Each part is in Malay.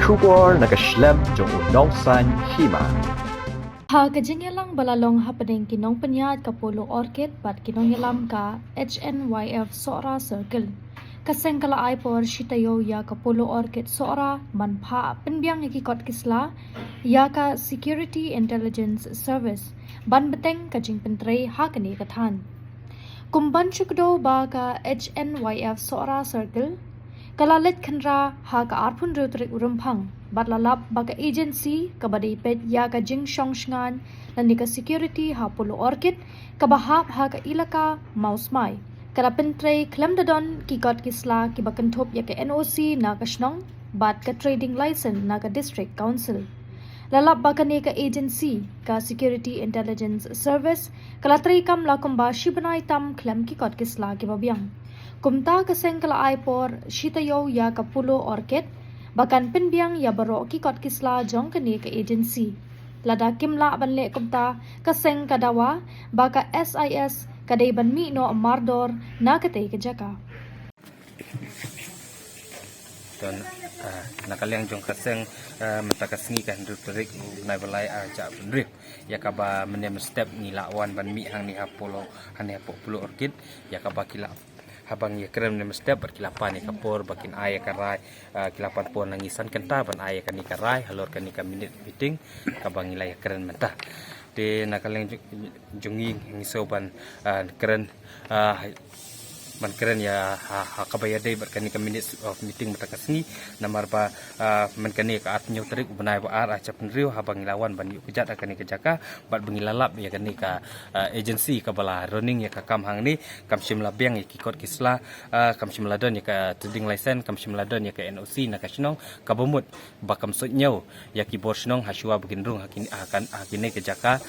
Shubor nakaslem jong unong san hima. Ha kajingelang balalong happening kinong penyat kapolo orchid bat kinong yalam ka HNYF Sora Circle. Kaseng kala ay por shitayo ya kapolo orchid Sora manpa penbiang ikikot kisla ya ka Security Intelligence Service ban beteng kajing pentre ha kani kathan. Kumban chukdo ba ka HNYF Sora Circle kalalit khandra ha ka arpun rutrik urumphang batlalap baka agency kabadi pet ya ka jing shongshngan lanika security ha polo orchid kabahap ha ka ilaka mausmai kala pentre klemdadon kikot kisla kibakantop ya ka NOC na ka shnong bat ka trading license na ka district council lalap baka ne ka agency ka security intelligence service kala trikam lakumba shibanai tam klem kikot kisla kibabyang kumta kaseng kala ay por shitayo ya kapulo orchid bakan penbiang ya baro kikot kisla jong kani ka agency lada kimla banle kumta kaseng kadawa baka SIS kadai banmi no mardor na kate kejaka ton nakaliang jong kaseng matakas ngi kan rutrik nai balai aja benrip ya kaba menem step ni lawan banmi hang ni apolo hani apolo orchid ya kaba kila habang ya krem nem step berkilapan ya kapor bakin ayah karai kilapan pon nangisan kenta ban ayah kani karai halor kani ka minute meeting kabang ilai keren mentah de nakaleng jungi ngiso ban keren ban keren ya kabaya day berkani ka minute of meeting matakas ni namar ba menkani ka atnyo trik benai ba ar aca penriu habang ilawan ban yu kejat akani kejaka bat bengilalap ya kani ka agency ka bala running ya ka kam hang ni kam simla biang ya kikot kisla kam simla don ya ka trading license kam simla don ya ka NOC na ka snong ka bomut bakam sotnyo ya ki borsnong hasua beginrung hakini kejaka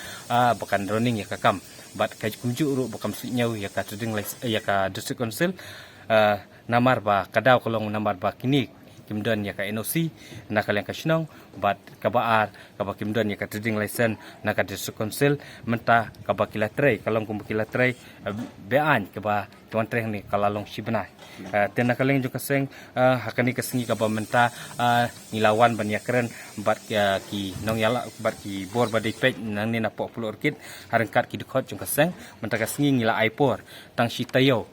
bakan running ya ka kam bat kaj kumju uru bakam sotnyo ya ka trading license ya ka district council namar ba kadaw kolong namar ba kini kimdon ya ka NOC na kaleng ka snong bat kabaar kaba kimdon ya ka trading license na ka district council menta kaba kilatray kalong kum kilatray bean kaba tuan treng ni kalalong sibnai ten na kaleng jo kaseng hakani kasengi kaba menta nilawan ban yakren bat ki nong yala bat ki bor badai pek nang ni na popular orchid harengkat ki dikot jo kaseng menta kasengi ngila aipor tang sitayo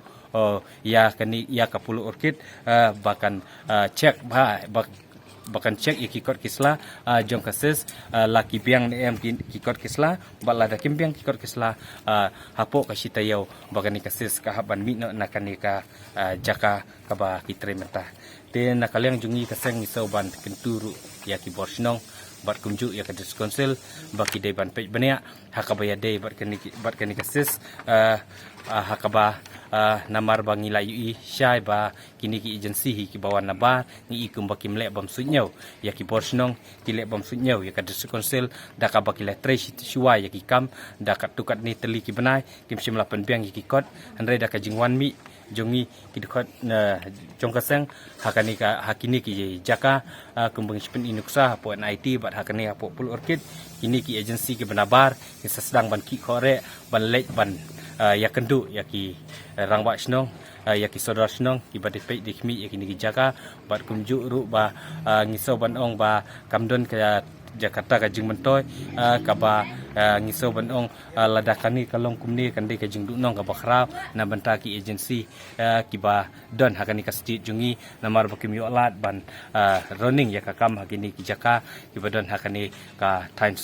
ya kani ya kapulu orchid bahkan cek bahkan cek ikikot kisla jong kases laki biang em kikot kisla bala da kimbiang kikot kisla hapo kasitayo bahkan ni kases kahaban mi nakani ka jaka kaba kitrementa te nakaliang jungi kaseng iso ban kenturu ya ki borsnong bat kumju ya ka diskonsel baki dai ban pej bania hakabaya dai bat kani kases hakaba namar bangi la ui syai ba kini ki agency hi ki bawan naba ni ikum bakim le bam sunyau ya ki borsnong ki le bam sunyau ya ka district council da ka bakile tresh shuwa ya ki kam da ka tukat ni teli ki benai kim sim la pen biang ki kot andre da ka jingwan mi jongi ki dikot jong kaseng hakini ki jaka kumbang sipen inuksa po NIT bat hakani po pul orchid kini ki agency ki benabar ki sedang ban ki kore ban lek ban ya kendu ya ki rangba snong ya ki sodar snong ki badipei dikmi ya ki jaga bat kumju ru ba ngiso ban ong ba kamdon ka Jakarta ka jing mentoy ka ba ngiso ban ong ladakani kalong kumni kandi ka jing dunong ka bakrau na banta ki agency ki ba don hakani ka stit jungi namar bakim yo alat ban running ya ka kam hakini ki jaka ki ba don hakani ka time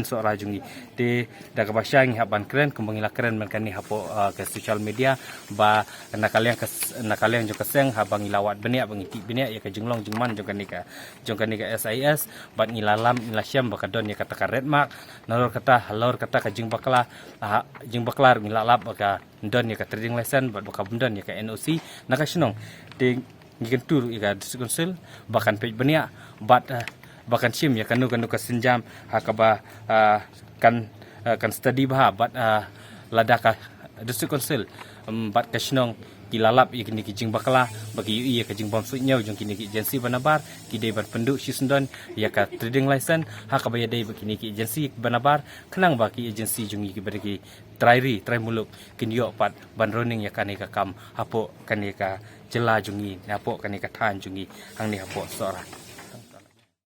so rajungi te da ka basyang haban keren kumbangila keren man kani hapo ke social media ba nakaliang jo kaseng habang ilawat benia bangiti benia ya ka jinglong jingman jo kani ka SIS bat ngilalam ilasyam bakadon ya kata red mark halor kata ka jing baklar ngilalap baka ndon ya ka trading license bat baka bundon ya ka NOC nakasnong te ngigentur ya ka district council bakan pej benia bat bahkan sim ya kanu kasenjam hakaba kan study bah bat ladaka district council bat kasnong kilalap ya kini kijing bakla bagi ui ya kijing bom sunyau jong kini ki agency banabar ki dei ban penduk sisendon ya ka trading license hakaba ya dei kini ki agency banabar kenang baki agency jungi ki bagi try muluk kini yo pat ban running ya kani ka kam hapo kani ka jela jungi hapo kani ka tan jungi hang ni hapo sora